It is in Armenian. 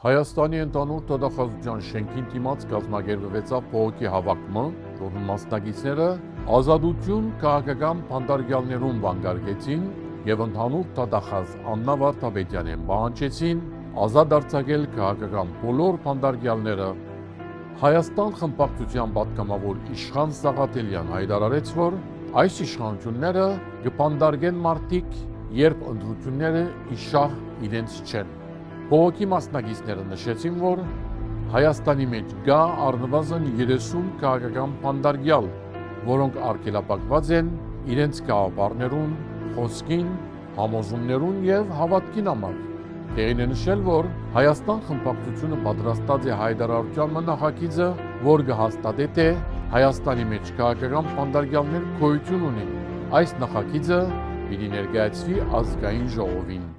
Հայաստանի ընդհանուր տվյալահաշվության շենքին դիմաց կազմակերպվեցավ բողոքի հավաքումը, որում մասնակիցները ազատություն քաղաքական բանտարկյալներուն վանկարկեցին եւ ընդհանուր տվյալահաշվ Աննա Վարդապետյանին պահանջեցին ազատ արձակել քաղաքական բոլոր բանտարկյալները։ Հայաստան խմբակցության պատգամավոր Իշխան Սաղաթելյան հայտարարեց, որ այս իշխանությունները կբանտարկեն մարդիկ, երբ ընտրությունները իշահ իրենց չեն։ Բողոքի մասնակիցները նշեցին, որ Հայաստանի մեջ կա առնվազն 30 քաղաքական բանտարկյալ, որոնք արգելափակված են իրենց գաղափարներուն, խոսքին, համոզումներուն եւ հավատքին համար։ Տեղին է նշել, որ Հայաստան խմբակցությունը պատրաստած է հայտարարության նախագիծը, որ կհաստատի, թե Հայաստանի մեջ քաղաքական բանտարկյալներ գոյություն ունեն։ Այս նախագիծը պիտի ներկայացվի ազգային ժողովին։